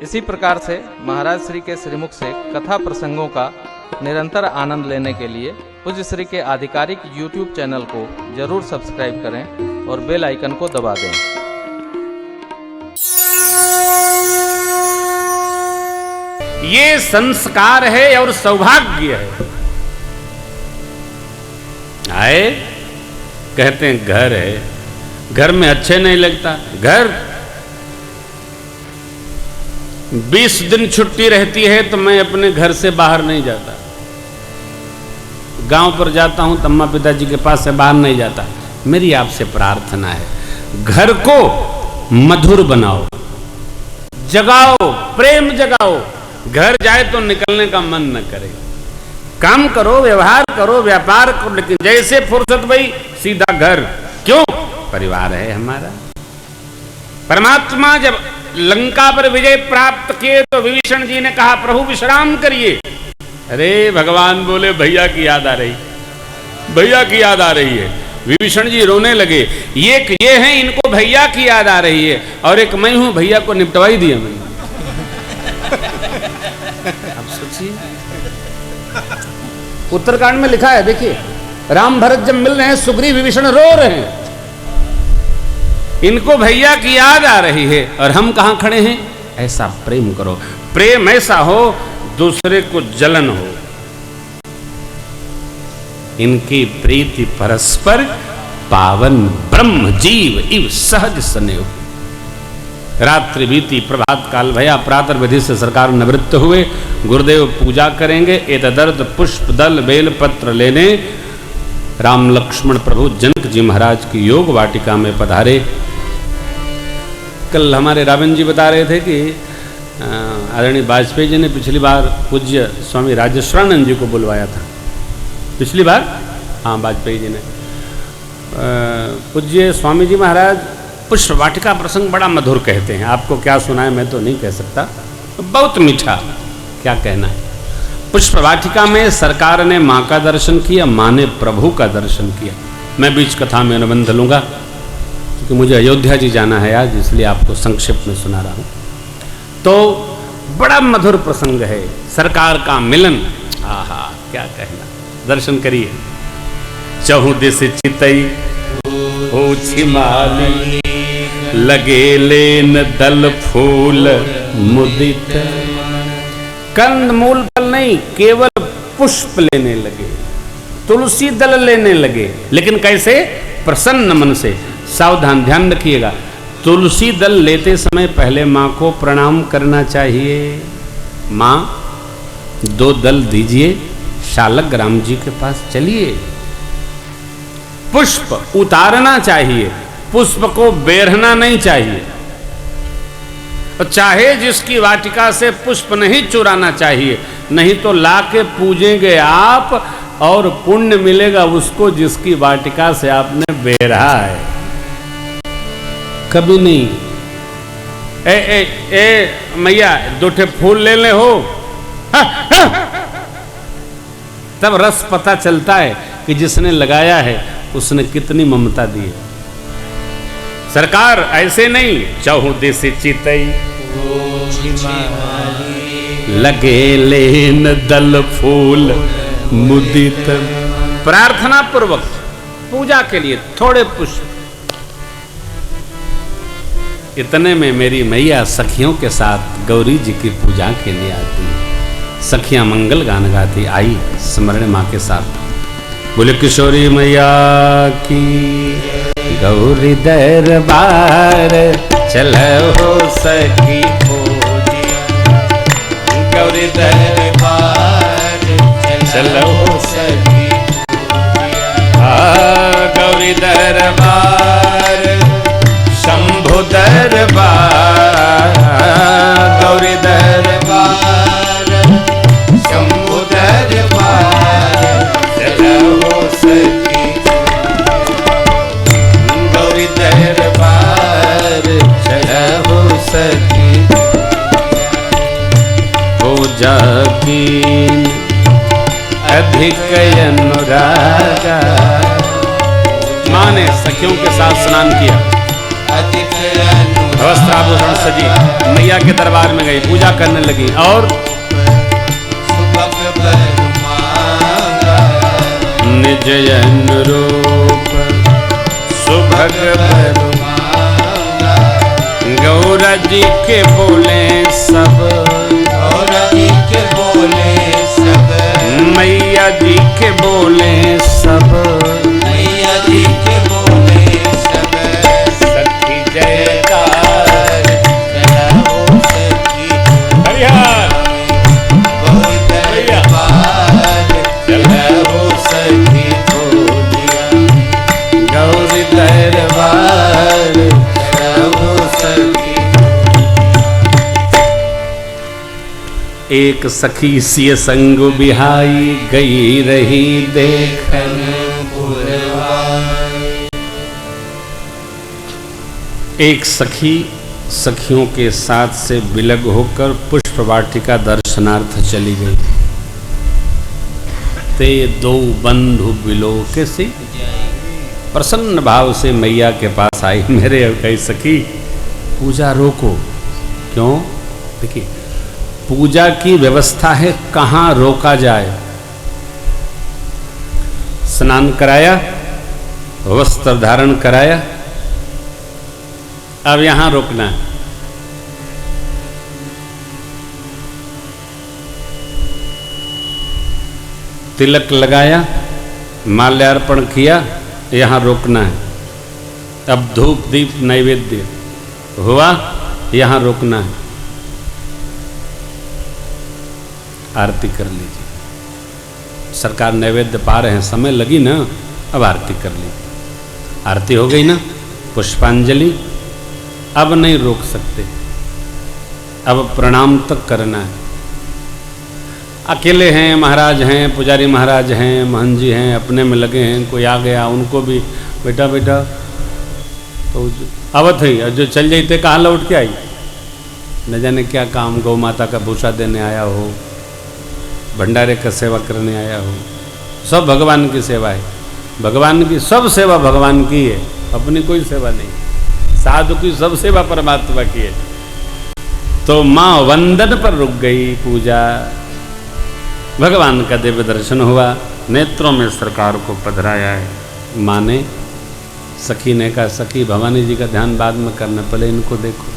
इसी प्रकार से महाराज श्री के श्रीमुख से कथा प्रसंगों का निरंतर आनंद लेने के लिए पूज्य श्री के आधिकारिक YouTube चैनल को जरूर सब्सक्राइब करें और बेल आइकन को दबा दें। ये संस्कार है और सौभाग्य है। आए कहते हैं घर है, घर में अच्छे नहीं लगता। घर 20 दिन छुट्टी रहती है तो मैं अपने घर से बाहर नहीं जाता। गांव पर जाता हूं तो अम्मा पिताजी के पास से बाहर नहीं जाता। मेरी आपसे प्रार्थना है, घर को मधुर बनाओ, जगाओ, प्रेम जगाओ। घर जाए तो निकलने का मन न करे। काम करो, व्यवहार करो, व्यापार करो, लेकिन जैसे फुर्सत भई सीधा घर। क्यों? परिवार है हमारा। परमात्मा जब लंका पर विजय प्राप्त किए तो विभीषण जी ने कहा प्रभु विश्राम करिए। अरे भगवान बोले भैया की याद आ रही, भैया की याद आ रही है। विभीषण जी रोने लगे। ये हैं, इनको भैया की याद आ रही है, और एक मैं हूं, भैया को निपटवा ही दिया मैंने। अब सोचिए, उत्तरकांड में लिखा है, देखिए, राम भरत जब मिल रहे हैं, सुग्रीव विभीषण रो रहे हैं। इनको भैया की याद आ रही है, और हम कहां खड़े हैं? ऐसा प्रेम करो, प्रेम ऐसा हो दूसरे को जलन हो। इनकी प्रीति परस्पर पावन, ब्रह्म जीव इव सहज स्नेह। रात्रि बीती, प्रभात काल भया, प्रातः विधि से सरकार निवृत्त हुए। गुरुदेव पूजा करेंगे। एतदर्थ पुष्प दल बेल पत्र लेने राम लक्ष्मण प्रभु जनक जी महाराज की योग वाटिका में पधारे। कल हमारे रावण जी बता रहे थे कि आदरणीय वाजपेयी जी ने पिछली बार पूज्य स्वामी राजेश्वरानंद जी को बुलवाया था। पिछली बार, हाँ, वाजपेयी जी ने पूज्य स्वामी जी महाराज पुष्प वाटिका प्रसंग बड़ा मधुर कहते हैं। आपको क्या सुनाए मैं तो नहीं कह सकता, बहुत मीठा, क्या कहना है। पुष्प वाटिका में सरकार ने माँ का दर्शन किया, माँ ने प्रभु का दर्शन किया। मैं बीच कथा में अनुबंध लूंगा क्योंकि मुझे अयोध्या जी जाना है आज, इसलिए आपको संक्षिप्त में सुना रहा हूँ। तो बड़ा मधुर प्रसंग है, सरकार का मिलन। आहा, क्या कहना। दर्शन करिए। चहुदिस चितई हो छिमाली, लगे लेन दल फूल मुदित। कंद मूल फल नहीं, केवल पुष्प लेने लगे, तुलसी दल लेने लगे। लेकिन कैसे? प्रसन्न मन से। सावधान, ध्यान रखिएगा, तुलसी दल लेते समय पहले माँ को प्रणाम करना चाहिए। माँ 2 दल दीजिए, शालग्राम जी के पास चलिए। पुष्प उतारना चाहिए, पुष्प को बेरहना नहीं चाहिए। और चाहे जिसकी वाटिका से पुष्प नहीं चुराना चाहिए, नहीं तो लाके पूजेंगे आप और पुण्य मिलेगा उसको जिसकी वाटिका से आपने बेरहा है। कभी नहीं। ए मैया 2 ठे फूल ले ले हो, तब रस पता चलता है कि जिसने लगाया है उसने कितनी ममता दी है। सरकार ऐसे नहीं, चहुदिस चितई लगे लेन दल फूल मुदित। प्रार्थना पूर्वक पूजा के लिए थोड़े पुष्प। इतने में मेरी मैया सखियों के साथ गौरी जी की पूजा के लिए आती है। सखियां मंगल गान गाती आई स्मरण माँ के साथ। बोले किशोरी मैया की, गौरी दरबार चलो सखी पूजिया, गौरी दरबार चलो सखी पूजिया। गौरी दरबार शंभु दरबार, गौरी दरबार शंभु दरबार चलो सखी, गौरी दरबार चलो सखी। पूजा की अधिक अनुरागा। माँ ने सखियों के साथ स्नान किया। वस्त्राभूषण सजी मैया के दरबार में गई, पूजा करने लगी और निज अनुरूप सुभग गौरा जी के बोले सब, गौरा जी के बोले सब, मैया जी के बोले सब, मैया जी के बोले सब। सखी जयकार चलाओ सखी हरिहर गौरी दरबार, चलाओ सखी खोजिया गौरी दरबार। चलाओ सखी। एक सखी सिय संग बिहाई गई रही देखन, एक सखी सखियों के साथ से विलग होकर पुष्प वाटिका दर्शनार्थ चली गई। ते दो बंधु बिलोक से प्रसन्न भाव से मैया के पास आई। मेरे कई सखी पूजा रोको। क्यों? देखिए पूजा की व्यवस्था है, कहाँ रोका जाए। स्नान कराया, वस्त्र धारण कराया, अब यहां रोकना है। तिलक लगाया, माल्यार्पण किया, यहां रोकना है। अब धूप दीप नैवेद्य हुआ, यहां रोकना है। आरती कर लीजिए। सरकार नैवेद्य पा रहे हैं, समय लगी ना, अब आरती कर लीजिए। आरती हो गई ना, पुष्पांजलि, अब नहीं रोक सकते, अब प्रणाम तक करना है। अकेले हैं, महाराज हैं, पुजारी महाराज हैं, महंत जी हैं, अपने में लगे हैं, कोई आ गया उनको भी बेटा बेटा तो आवत है, जो चल जाते कहाँ लौट के आई, न जाने क्या काम, गौ माता का भूसा देने आया हो, भंडारे का सेवा करने आया हो। सब भगवान की सेवा है, भगवान की सब सेवा भगवान की है, अपनी कोई सेवा नहीं। साधु की सब सेवा परमात्मा की है। तो माँ वंदन पर रुक गई पूजा, भगवान का दिव्य दर्शन हुआ, नेत्रों में सरकार को पधराया है। माँ ने, सखी ने कहा सखी भवानी जी का ध्यान बाद में करना, पहले इनको देखो,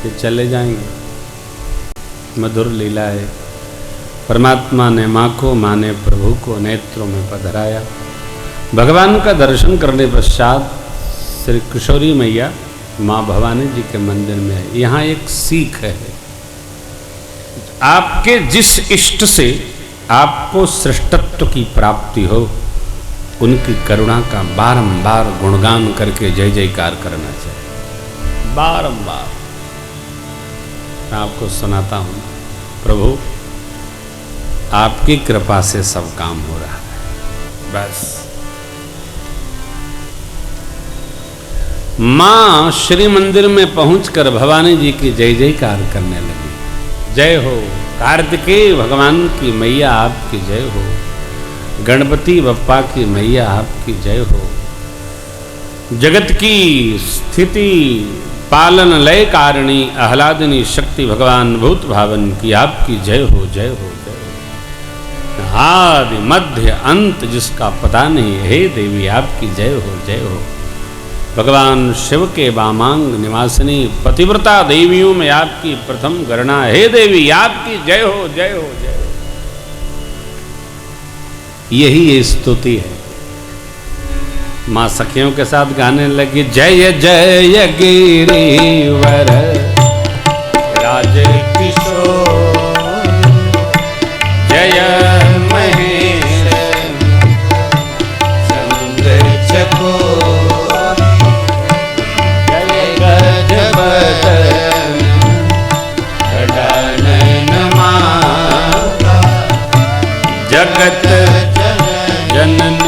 ये चले जाएंगे। मधुर लीला है। परमात्मा ने माँ को, माँ ने प्रभु को नेत्रों में पधराया। भगवान का दर्शन करने पश्चात श्री किशोरी मैया माँ भवानी जी के मंदिर में है। यहाँ एक सीख है, आपके जिस इष्ट से आपको श्रेष्ठत्व की प्राप्ति हो, उनकी करुणा का बारंबार गुणगान करके जय जयकार करना चाहिए। बारंबार मैं आपको सुनाता हूँ, प्रभु आपकी कृपा से सब काम हो रहा है, बस। मां श्री मंदिर में पहुंचकर भवानी जी की जय जयकार करने लगी। जय हो कार्तिकेय भगवान की मैया आपकी जय हो, गणपति बप्पा की मैया आपकी जय हो, जगत की स्थिति पालन लय कारिणी आह्लादिनी शक्ति भगवान भूत भावन की आपकी जय हो, जय हो, जय हो। आदि मध्य अंत जिसका पता नहीं, हे देवी आपकी जय हो, जय हो। भगवान शिव के वामांग निवासिनी पतिव्रता देवियों में आपकी प्रथम गणना, हे देवी आपकी जय हो, जय हो, जय हो। यही स्तुति है। मां सखियों के साथ गाने लगी, जय जय गिरिवर राज किशोर, जय महेश चंद्र चकोर, जय गजबदन गजानन माता, जगत जननी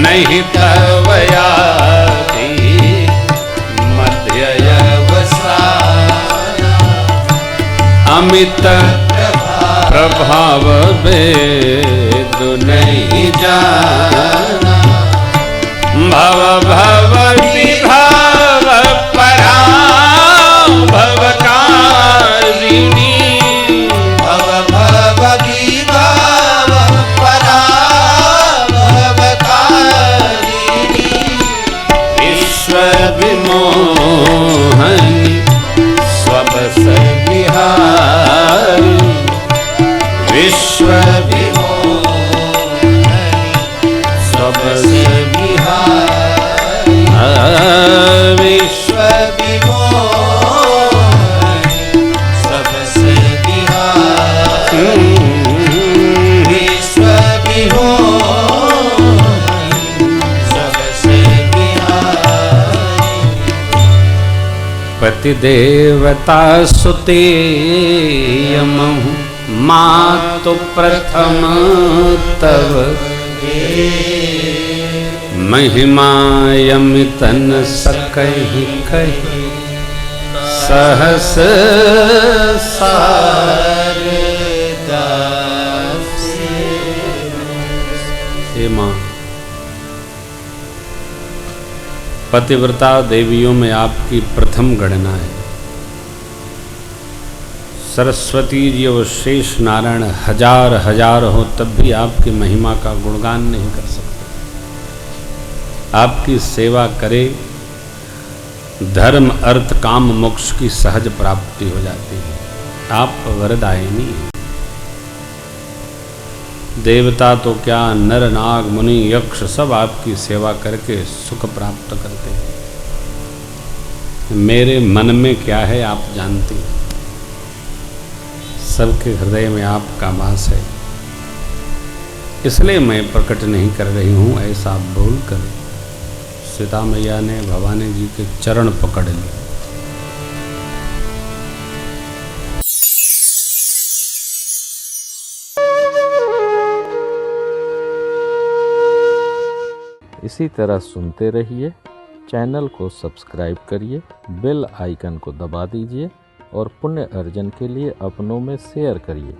नहीं तवयाति मध्ययवसा, अमित प्रभाव वेद नहीं जाना, भव भव विभव परां भवकारिणी भव भव विभव परां भवकारिणी विश्व विमोहनी स्वबस विहारी विश्व विमोहनी स्वबस विहारी विश्व विमोहनी सबसे विहारी विश्व विमोहनी सबसे विहारी पति देवता सुतेयमहु मातु प्रथम तव महिमायमितन सकहि कहि सहस सार हे माँ, पतिव्रता देवियों में आपकी प्रथम गणना है। सरस्वती जी और शेष नारायण हजार हजार हो तब भी आपकी महिमा का गुणगान नहीं कर सकते। आपकी सेवा करे धर्म अर्थ काम मोक्ष की सहज प्राप्ति हो जाती है। आप वरदायिनी हैं। देवता तो क्या, नर नाग मुनि यक्ष सब आपकी सेवा करके सुख प्राप्त करते हैं। मेरे मन में क्या है आप जानती हैं। सबके हृदय में आपका वास है, इसलिए मैं प्रकट नहीं कर रही हूँ। ऐसा बोलकर सीता मैया ने भवानी जी के चरण पकड़ लिए। इसी तरह सुनते रहिए, चैनल को सब्सक्राइब करिए, बेल आइकन को दबा दीजिए और पुण्य अर्जन के लिए अपनों में शेयर करिए।